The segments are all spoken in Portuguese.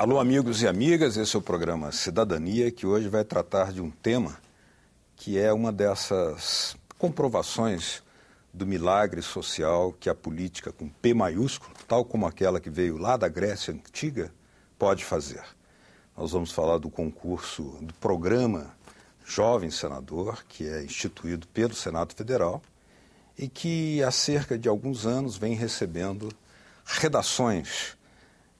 Alô, amigos e amigas, esse é o programa Cidadania, que hoje vai tratar de um tema que é uma dessas comprovações do milagre social que a política com P maiúsculo, tal como aquela que veio lá da Grécia Antiga, pode fazer. Nós vamos falar do concurso, do programa Jovem Senador, que é instituído pelo Senado Federal e que há cerca de alguns anos vem recebendo redações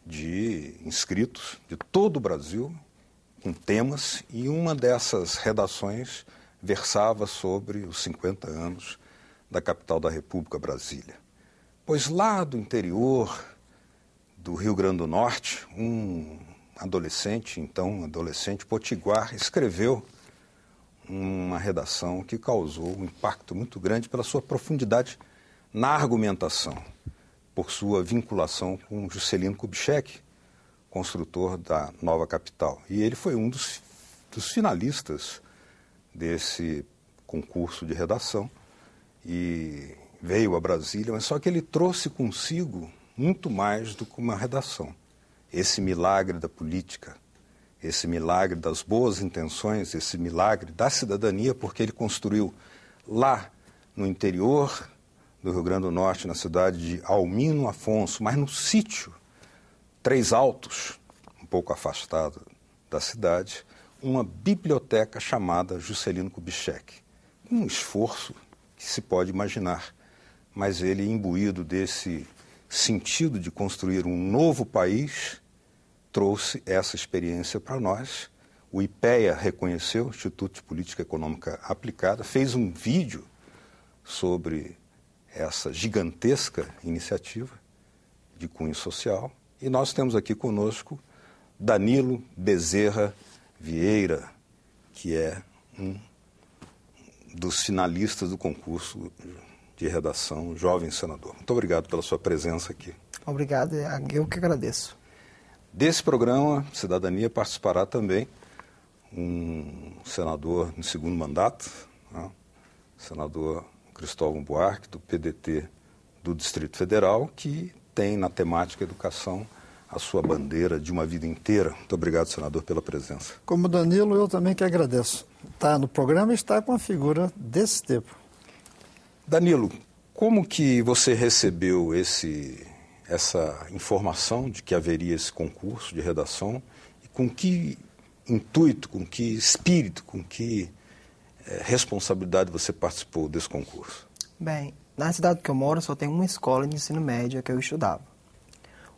de inscritos de todo o Brasil com temas, e uma dessas redações versava sobre os 50 anos da capital da República, Brasília. Pois lá do interior do Rio Grande do Norte, um adolescente potiguar, escreveu uma redação que causou um impacto muito grande pela sua profundidade na argumentação, por sua vinculação com Juscelino Kubitschek, construtor da nova capital. E ele foi um dos finalistas desse concurso de redação e veio a Brasília, mas só que ele trouxe consigo muito mais do que uma redação. Esse milagre da política, esse milagre das boas intenções, esse milagre da cidadania, porque ele construiu lá no interior do Rio Grande do Norte, na cidade de Almino Afonso, mas no sítio Três Altos, um pouco afastado da cidade, uma biblioteca chamada Juscelino Kubitschek. Um esforço que se pode imaginar, mas ele, imbuído desse sentido de construir um novo país, trouxe essa experiência para nós. O IPEA reconheceu, Instituto de Política Econômica Aplicada, fez um vídeo sobre essa gigantesca iniciativa de cunho social. E nós temos aqui conosco Danilo Bezerra Vieira, que é um dos finalistas do concurso de redação Jovem Senador. Muito obrigado pela sua presença aqui. Obrigado, eu que agradeço. Desse programa, Cidadania, participará também um senador no segundo mandato, né? Senador Cristóvão Buarque, do PDT do Distrito Federal, que tem na temática educação a sua bandeira de uma vida inteira. Muito obrigado, senador, pela presença. Como Danilo, eu também que agradeço. Está no programa e está com uma figura desse tipo. Danilo, como que você recebeu essa informação de que haveria esse concurso de redação e com que intuito, com que espírito, com que responsabilidade você participou desse concurso? Bem, na cidade que eu moro só tem uma escola de ensino médio que eu estudava.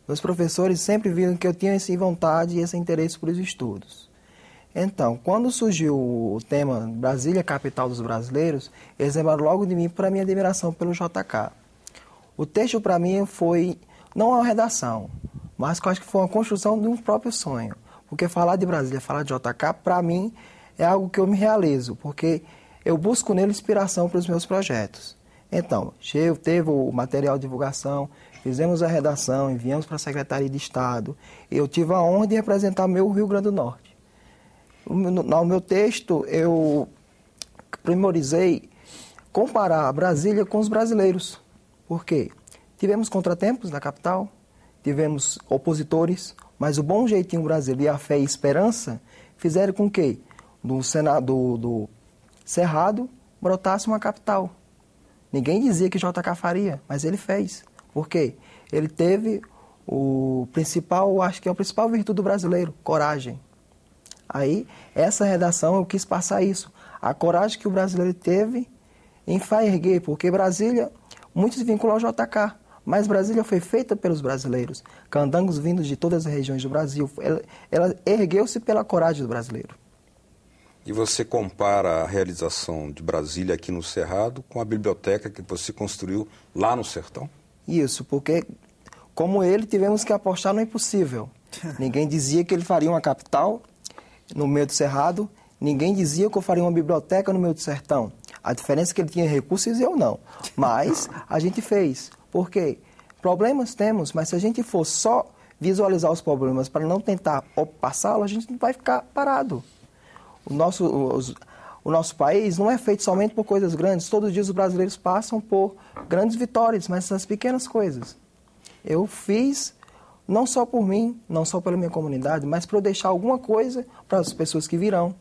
Meus professores sempre viram que eu tinha essa vontade e esse interesse por os estudos. Então, quando surgiu o tema Brasília, capital dos brasileiros, eles lembraram logo de mim para minha admiração pelo JK. O texto para mim foi não uma redação, mas eu acho que foi uma construção de um próprio sonho. Porque falar de Brasília, falar de JK, para mim, é algo que eu me realizo, porque eu busco nele inspiração para os meus projetos. Então, teve o material de divulgação, fizemos a redação, enviamos para a Secretaria de Estado. Eu tive a honra de representar meu Rio Grande do Norte. No meu texto, eu priorizei comparar Brasília com os brasileiros. Por quê? Tivemos contratempos na capital, tivemos opositores, mas o bom jeitinho brasileiro e a fé e esperança fizeram com que do Cerrado brotasse uma capital. Ninguém dizia que JK faria, mas ele fez. Por quê? Ele teve o principal, acho que é a principal virtude do brasileiro, coragem. Aí, essa redação, eu quis passar isso. A coragem que o brasileiro teve em erguer, porque Brasília, muitos se vinculam ao JK, mas Brasília foi feita pelos brasileiros. Candangos vindos de todas as regiões do Brasil. Ela ergueu-se pela coragem do brasileiro. E você compara a realização de Brasília aqui no Cerrado com a biblioteca que você construiu lá no sertão? Isso, porque como ele tivemos que apostar no impossível. Ninguém dizia que ele faria uma capital no meio do Cerrado, ninguém dizia que eu faria uma biblioteca no meio do sertão. A diferença é que ele tinha recursos e eu não. Mas a gente fez. Por quê? Problemas temos, mas se a gente for só visualizar os problemas para não tentar passá-los, a gente não vai ficar parado. O nosso país não é feito somente por coisas grandes. Todos os dias os brasileiros passam por grandes vitórias, mas essas pequenas coisas. Eu fiz não só por mim, não só pela minha comunidade, mas para eu deixar alguma coisa para as pessoas que virão.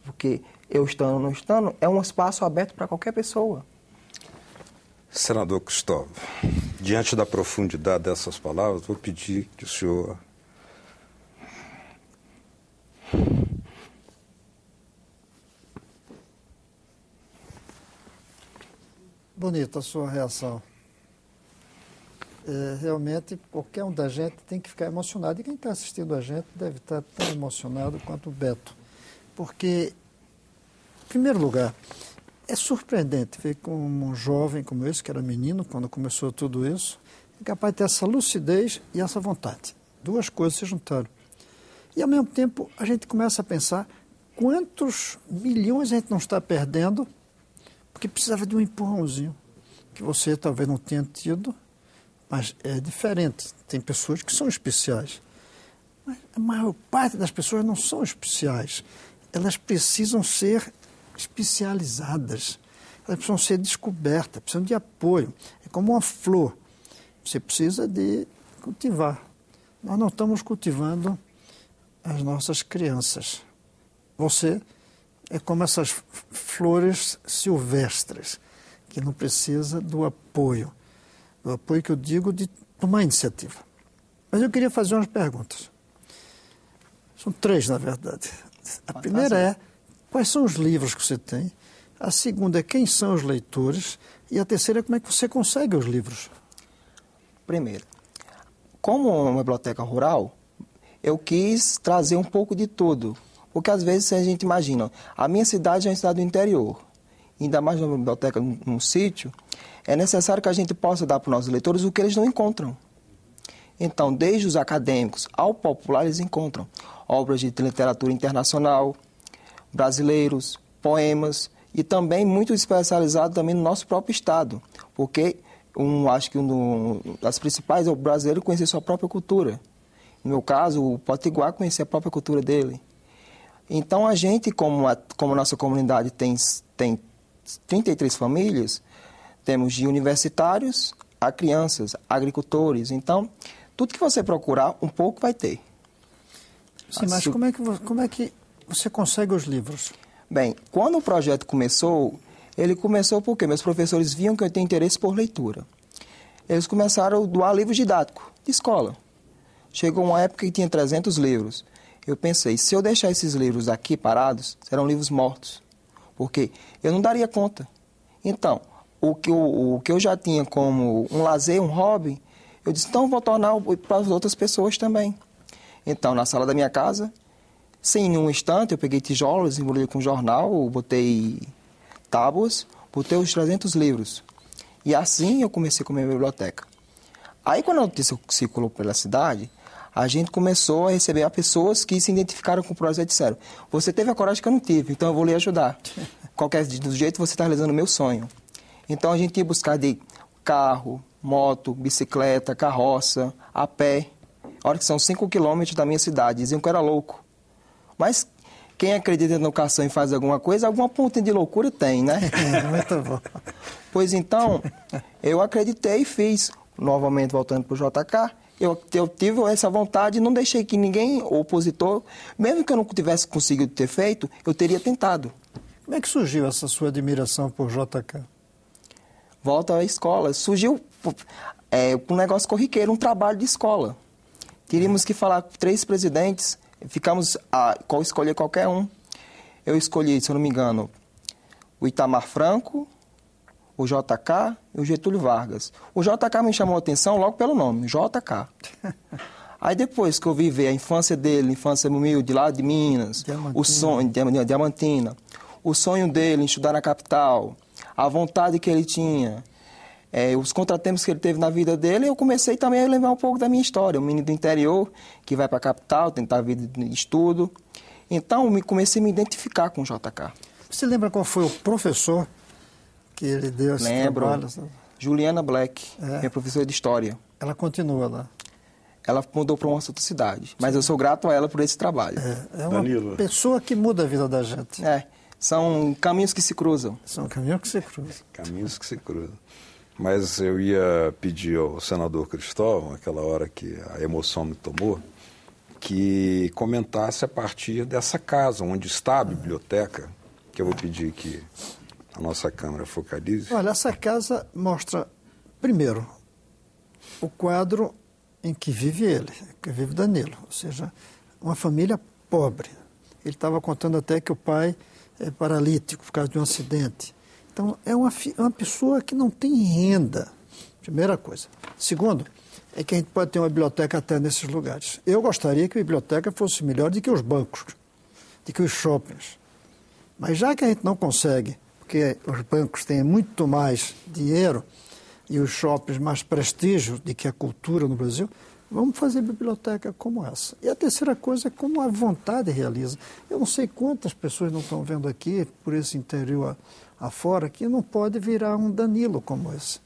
Porque eu estando ou não estando, é um espaço aberto para qualquer pessoa. Senador Cristóvão, diante da profundidade dessas palavras, vou pedir que o senhor... Bonita a sua reação. Realmente, qualquer um da gente tem que ficar emocionado. E quem está assistindo a gente deve estar tão emocionado quanto o Beto. Porque, em primeiro lugar, é surpreendente ver como um jovem como esse, que era menino quando começou tudo isso, é capaz de ter essa lucidez e essa vontade. Duas coisas se juntaram. E, ao mesmo tempo, a gente começa a pensar quantos milhões a gente não está perdendo porque precisava de um empurrãozinho, que você talvez não tenha tido, mas é diferente. Tem pessoas que são especiais. Mas a maior parte das pessoas não são especiais. Elas precisam ser especializadas. Elas precisam ser descobertas, precisam de apoio. É como uma flor. Você precisa de cultivar. Nós não estamos cultivando as nossas crianças. Você é como essas flores silvestres, que não precisa do apoio. Do apoio que eu digo de tomar iniciativa. Mas eu queria fazer umas perguntas. São três, na verdade. A primeira é, quais são os livros que você tem? A segunda é, quem são os leitores? E a terceira é, como é que você consegue os livros? Primeiro, como uma biblioteca rural, eu quis trazer um pouco de tudo. Porque às vezes a gente imagina, a minha cidade é uma cidade do interior, ainda mais uma biblioteca num sítio, é necessário que a gente possa dar para os nossos leitores o que eles não encontram. Então, desde os acadêmicos ao popular, eles encontram obras de literatura internacional, brasileiros, poemas, e também muito especializado também no nosso próprio estado, porque acho que uma das principais é o brasileiro conhecer sua própria cultura. No meu caso, o potiguar conhecer a própria cultura dele. Então, a gente, como nossa comunidade tem 33 famílias, temos de universitários a crianças, agricultores. Então, tudo que você procurar, um pouco vai ter. Sim, mas como é que você consegue os livros? Bem, quando o projeto começou, ele começou porque meus professores viam que eu tenho interesse por leitura. Eles começaram a doar livros didáticos de escola. Chegou uma época que tinha 300 livros. Eu pensei, se eu deixar esses livros aqui parados, serão livros mortos, porque eu não daria conta. Então, o que eu já tinha como um lazer, um hobby, eu disse, então vou tornar para as outras pessoas também. Então, na sala da minha casa, sem nenhum estante, eu peguei tijolos, embrulhei com jornal, botei tábuas, botei os 300 livros. E assim eu comecei com a minha biblioteca. Aí, quando a notícia circulou pela cidade, a gente começou a receber pessoas que se identificaram com o projeto e disseram, você teve a coragem que eu não tive, então eu vou lhe ajudar. Do jeito você está realizando o meu sonho. Então a gente ia buscar de carro, moto, bicicleta, carroça, a pé. A hora que são 5 quilômetros da minha cidade, diziam que eu era louco. Mas quem acredita na educação e faz alguma coisa, alguma ponta de loucura tem, né? Muito bom. Pois então, eu acreditei e fiz. Novamente, voltando para o JK, eu tive essa vontade e não deixei que ninguém, opositor, mesmo que eu não tivesse conseguido ter feito, eu teria tentado. Como é que surgiu essa sua admiração por JK? Volta à escola. Surgiu um negócio corriqueiro, um trabalho de escola. Teríamos que falar com 3 presidentes, ficamos a escolher qualquer um. Eu escolhi, se eu não me engano, o Itamar Franco, o JK e o Getúlio Vargas. O JK me chamou a atenção logo pelo nome, JK. Aí depois que eu vi ver a infância dele, infância humilde lá de Minas, o sonho de Diamantina, o sonho dele em estudar na capital, a vontade que ele tinha, os contratempos que ele teve na vida dele, eu comecei também a lembrar um pouco da minha história. Um menino do interior que vai para a capital, tentar a vida de estudo. Então, comecei a me identificar com o JK. Você lembra qual foi o professor que ele deu esse trabalho? Juliana Black, minha professora de História. Ela continua lá? Ela mudou para uma outra cidade, mas eu sou grato a ela por esse trabalho. É uma pessoa que muda a vida da gente. São caminhos que se cruzam. São caminhos que se cruzam. Caminhos que se cruzam. mas eu ia pedir ao senador Cristóvão, aquela hora que a emoção me tomou, que comentasse a partir dessa casa, onde está a biblioteca, que eu vou pedir que a nossa câmera focalize. Olha, essa casa mostra, primeiro, o quadro em que vive ele, que vive Danilo, ou seja, uma família pobre. Ele estava contando até que o pai é paralítico por causa de um acidente. Então, é uma pessoa que não tem renda, primeira coisa. Segundo, é que a gente pode ter uma biblioteca até nesses lugares. Eu gostaria que a biblioteca fosse melhor do que os bancos, do que os shoppings. Mas já que a gente não consegue, porque os bancos têm muito mais dinheiro e os shoppings mais prestígio do que a cultura no Brasil, vamos fazer biblioteca como essa. E a terceira coisa é como a vontade realiza. Eu não sei quantas pessoas não estão vendo aqui, por esse interior afora, que não pode virar um Danilo como esse.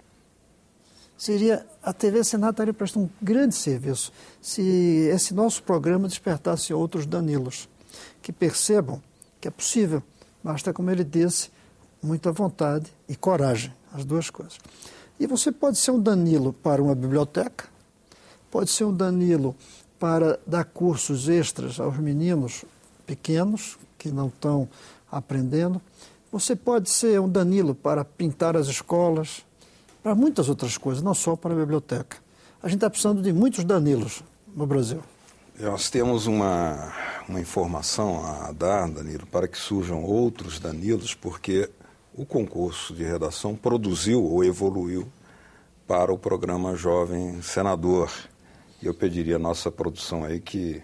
A TV Senado estaria prestando um grande serviço se esse nosso programa despertasse outros Danilos, que percebam que é possível, basta, como ele disse, muita vontade e coragem, as duas coisas. E você pode ser um Danilo para uma biblioteca, pode ser um Danilo para dar cursos extras aos meninos pequenos que não estão aprendendo, você pode ser um Danilo para pintar as escolas, para muitas outras coisas, não só para a biblioteca. A gente está precisando de muitos Danilos no Brasil. Nós temos uma informação a dar, Danilo, para que surjam outros Danilos, porque o concurso de redação produziu ou evoluiu para o programa Jovem Senador. E eu pediria à nossa produção aí que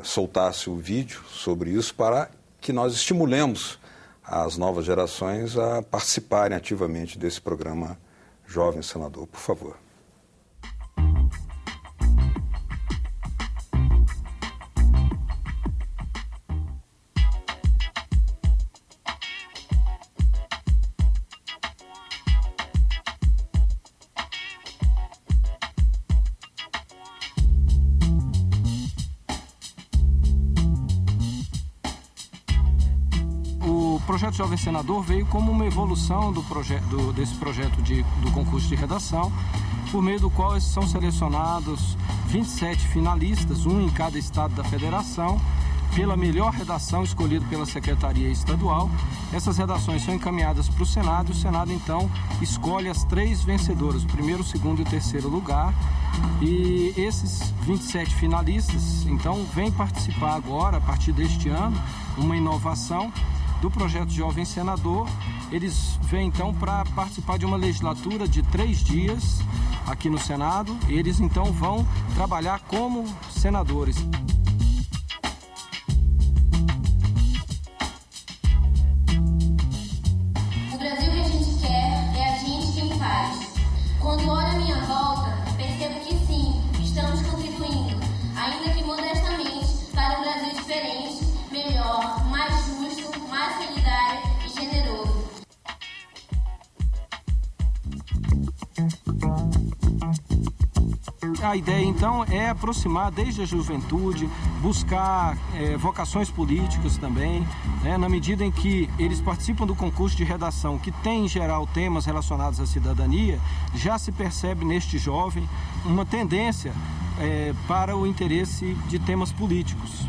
soltasse o vídeo sobre isso para que nós estimulemos as novas gerações a participarem ativamente desse programa Jovem Senador. Por favor. O projeto Jovem Senador veio como uma evolução desse projeto do concurso de redação, por meio do qual são selecionados 27 finalistas, um em cada estado da federação, pela melhor redação escolhida pela Secretaria Estadual. Essas redações são encaminhadas para o Senado e o Senado, então, escolhe as 3 vencedoras, o primeiro, o segundo e o terceiro lugar. E esses 27 finalistas, então, vêm participar agora, a partir deste ano, uma inovação do projeto Jovem Senador. Eles vêm então para participar de uma legislatura de 3 dias aqui no Senado. Eles então vão trabalhar como senadores. O Brasil que a gente quer é a gente quem faz. Quando olho a minha volta, percebo que sim, estamos contribuindo, ainda que modestamente, para um Brasil diferente, melhor, mais justo, mais solidário e generoso. A ideia, então, é aproximar desde a juventude, buscar vocações políticas também, né, na medida em que eles participam do concurso de redação, que tem, em geral, temas relacionados à cidadania, já se percebe neste jovem uma tendência para o interesse de temas políticos.